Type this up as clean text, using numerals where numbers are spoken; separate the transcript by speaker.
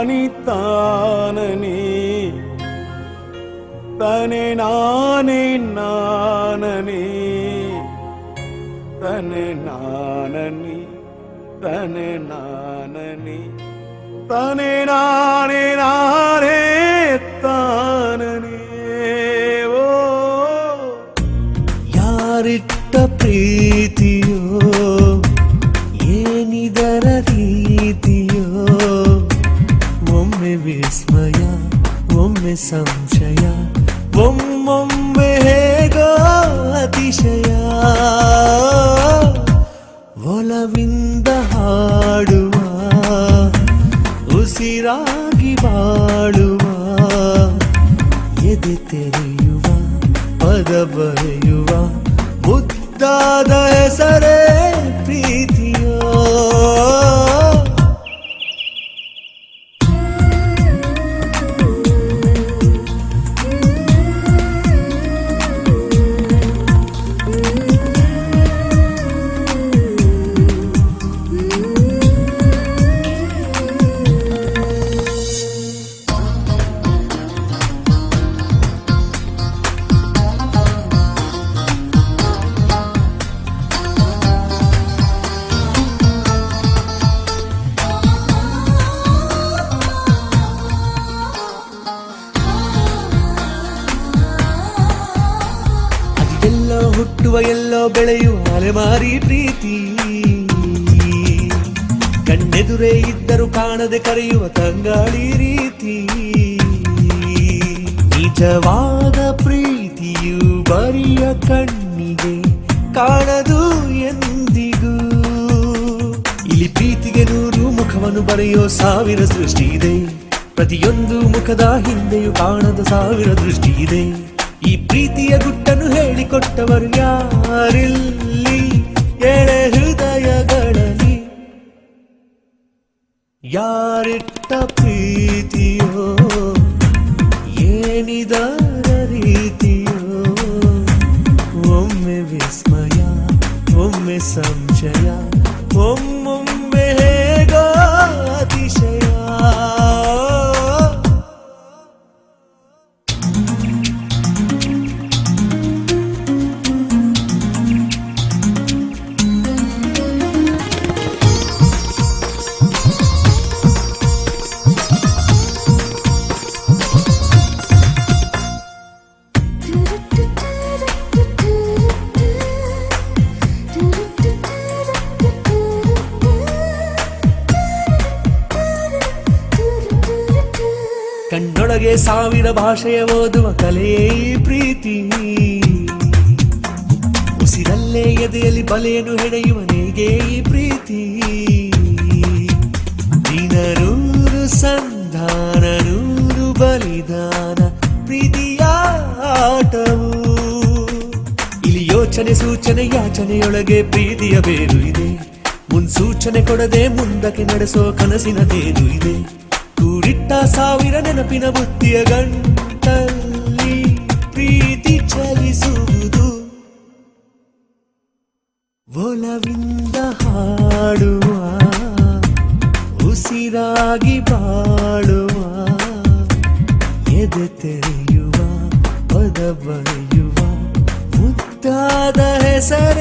Speaker 1: ತಾನಿ ತಾನನಿ ತನೆ ನಾನೇ ನಾನನಿ ತನೆ ನಾನನಿ ತನೆ ನಾನನಿ ತನೆ ನಾನೇ ನಾನೇ ತಾನನಿ. ಓ
Speaker 2: ಯಾರಿಟ್ಟ ಪ್ರೀತಿಯೋ ಏನಿದರ ರೀತಿಯೋ, ಒಮ್ಮೆ ವಿಸ್ಮಯ ಒಮ್ಮೆ ಸಂಶಯ ಒಮ್ಮೊಮ್ಮೆ ಹೇಗೋ ಅತಿಶಯ. ಒಲವಿಂದ ಹಾಡುವ ಉಸಿರಾಗಿ ಬಾಳುವ, ಎದೆ ತೆರೆಯುವ ಪದ ಬರೆಯುವ ಮುದ್ದಾದ ಹೆಸರೇ ಪ್ರೀತಿಯೋ. ಹುಟ್ಟುವ ಎಲ್ಲೋ ಬೆಳೆಯುವ ಅಲೆಮಾರಿ ಪ್ರೀತಿ, ಕಣ್ಣೆದುರೇ ಇದ್ದರೂ ಕಾಣದೆ ಕರೆಯುವ ತಂಗಾಳಿ ರೀತಿ. ನಿಜವಾದ ಪ್ರೀತಿಯು ಬರಿಯ ಕಣ್ಣಿಗೆ ಕಾಣದು ಎಂದಿಗೂ. ಇಲ್ಲಿ ಪ್ರೀತಿಗೆ 100 ಮುಖವನ್ನು ಬರೆಯೋ 1000 ಸೃಷ್ಟಿ ಇದೆ, ಪ್ರತಿಯೊಂದು ಮುಖದ ಹಿಂದೆಯೂ ಕಾಣದ 1000 ದೃಷ್ಟಿ ಇದೆ. ಈ ಪ್ರೀತಿಯ ಗುಟ್ಟನ್ನು ಹೇಳಿಕೊಟ್ಟವರು ಯಾರಿಲ್ಲಿ ಎಳೆ ಹೃದಯಗಳಲ್ಲಿ. ಯಾರಿಟ್ಟ ಪ್ರೀತಿಯೋ ಏನಿದರ ರೀತಿಯೋ, ಒಮ್ಮೆ ವಿಸ್ಮಯ ಒಮ್ಮೆ ಸಂಶಯ ಒಮ್ಮೊಮ್ಮೆ ಹೇಗೋ ಅತಿಶಯ. ಕಣ್ಣೊಳಗೆ 1000 ಭಾಷೆಯ ಓದುವ ಕಲೆಯೇ ಈ ಪ್ರೀತಿ. ಉಸಿರಲ್ಲೇ ಎದೆಯಲ್ಲಿ ಬಲೆಯನ್ನು ಹೆಣೆಯುವ ನೇಗೆ ಈ ಪ್ರೀತಿ. ದಿನ 100 ಸಂಧಾನ 100 ಬಲಿದಾನ ಪ್ರೀತಿಯ ಆಟವು. ಇಲ್ಲಿ ಯೋಚನೆ ಸೂಚನೆ ಯಾಚನೆಯೊಳಗೆ ಪ್ರೀತಿಯ ಬೇರು ಇದೆ. ಮುನ್ಸೂಚನೆ ಕೊಡದೆ ಮುಂದಕ್ಕೆ ನಡೆಸೋ ಕನಸಿನ ತೇರು ಇದೆ. ಕೂಡಿಟ್ಟ 1000 ನೆನಪಿನ ಬುತ್ತಿಯ ಗಂಟಲ್ಲಿ ಪ್ರೀತಿ ಚಲಿಸುವುದು. ಒಲವಿಂದ ಹಾಡುವ ಉಸಿರಾಗಿ ಬಾಳುವ, ಎದೆ ತೆರೆಯುವ ಪದ ಬರೆಯುವ ಮುದ್ದಾದ ಹೆಸರೇ